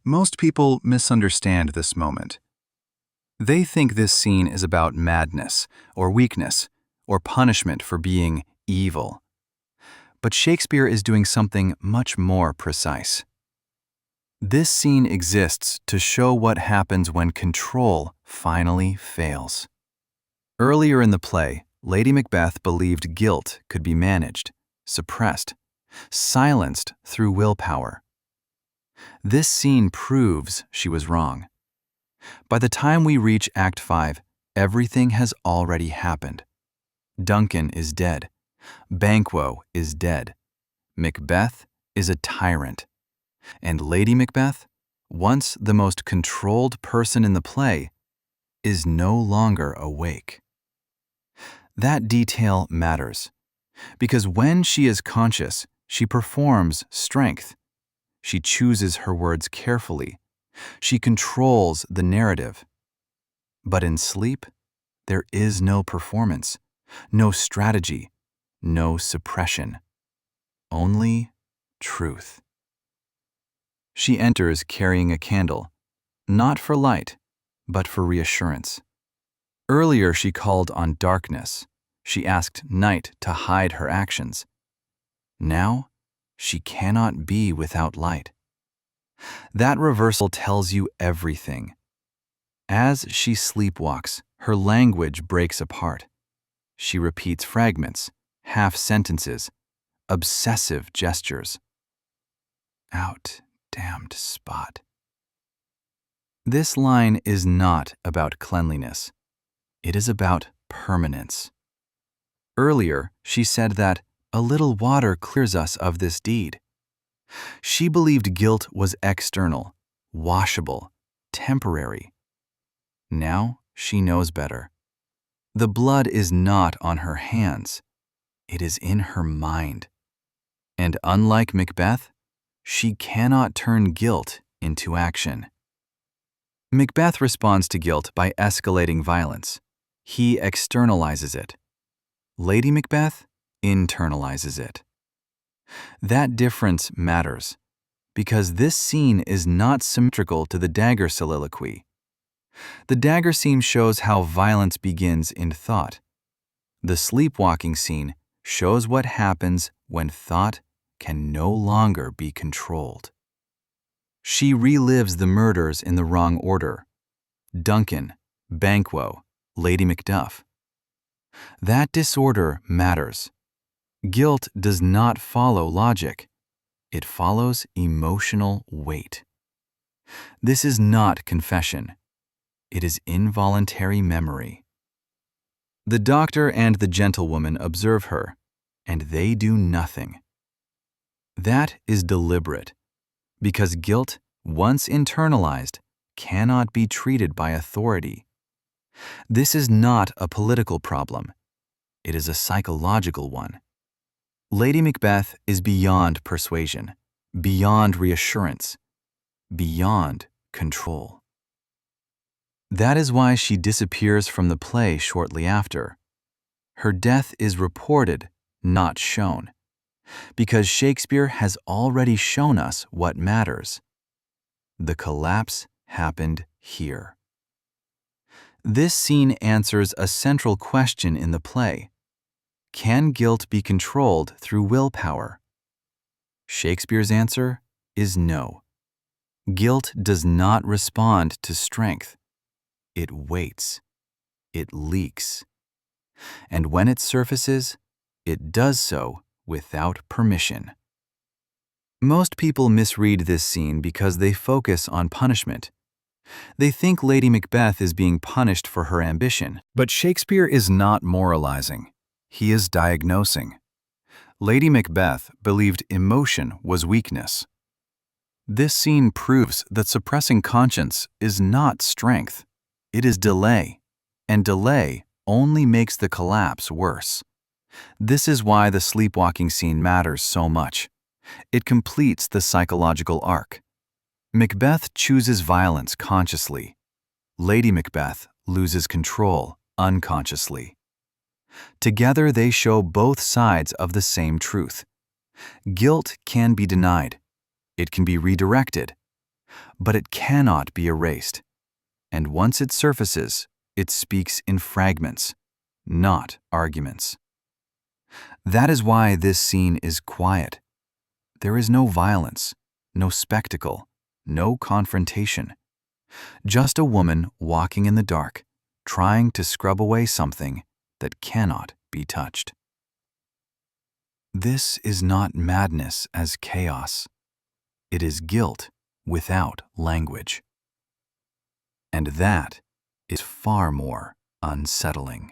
Most people misunderstand this moment. They think this scene is about madness or weakness or punishment for being evil. But Shakespeare is doing something much more precise. This scene exists to show what happens when control finally fails. Earlier in the play, Lady Macbeth believed guilt could be managed, suppressed, silenced through willpower. This scene proves she was wrong. By the time we reach Act 5, everything has already happened. Duncan is dead. Banquo is dead. Macbeth is a tyrant. And Lady Macbeth, once the most controlled person in the play, is no longer awake. That detail matters, because when she is conscious, she performs strength. She chooses her words carefully. She controls the narrative. But in sleep, there is no performance, no strategy, no suppression. Only truth. She enters carrying a candle, not for light, but for reassurance. Earlier she called on darkness. She asked night to hide her actions. Now, she cannot be without light. That reversal tells you everything. As she sleepwalks, her language breaks apart. She repeats fragments, half sentences, obsessive gestures. Out, damned spot. This line is not about cleanliness. It is about permanence. Earlier, she said that a little water clears us of this deed. She believed guilt was external, washable, temporary. Now she knows better. The blood is not on her hands. It is in her mind. And unlike Macbeth, she cannot turn guilt into action. Macbeth responds to guilt by escalating violence. He externalizes it. Lady Macbeth internalizes it. That difference matters, because this scene is not symmetrical to the dagger soliloquy. The dagger scene shows how violence begins in thought. The sleepwalking scene shows what happens when thought can no longer be controlled. She relives the murders in the wrong order. Duncan, Banquo, Lady Macduff. That disorder matters. Guilt does not follow logic. It follows emotional weight. This is not confession. It is involuntary memory. The doctor and the gentlewoman observe her, and they do nothing. That is deliberate, because guilt, once internalized, cannot be treated by authority. This is not a political problem. It is a psychological one. Lady Macbeth is beyond persuasion, beyond reassurance, beyond control. That is why she disappears from the play shortly after. Her death is reported, not shown, because Shakespeare has already shown us what matters. The collapse happened here. This scene answers a central question in the play. Can guilt be controlled through willpower? Shakespeare's answer is no. Guilt does not respond to strength. It waits. It leaks. And when it surfaces, it does so without permission. Most people misread this scene because they focus on punishment. They think Lady Macbeth is being punished for her ambition. But Shakespeare is not moralizing. He is diagnosing. Lady Macbeth believed emotion was weakness. This scene proves that suppressing conscience is not strength. It is delay, and delay only makes the collapse worse. This is why the sleepwalking scene matters so much. It completes the psychological arc. Macbeth chooses violence consciously. Lady Macbeth loses control unconsciously. Together they show both sides of the same truth. Guilt can be denied. It can be redirected. But it cannot be erased, and once it surfaces, it speaks in fragments, not arguments. That is why this scene is quiet. There is no violence, no spectacle, no confrontation. Just a woman walking in the dark, trying to scrub away something that cannot be touched. This is not madness as chaos. It is guilt without language. And that is far more unsettling.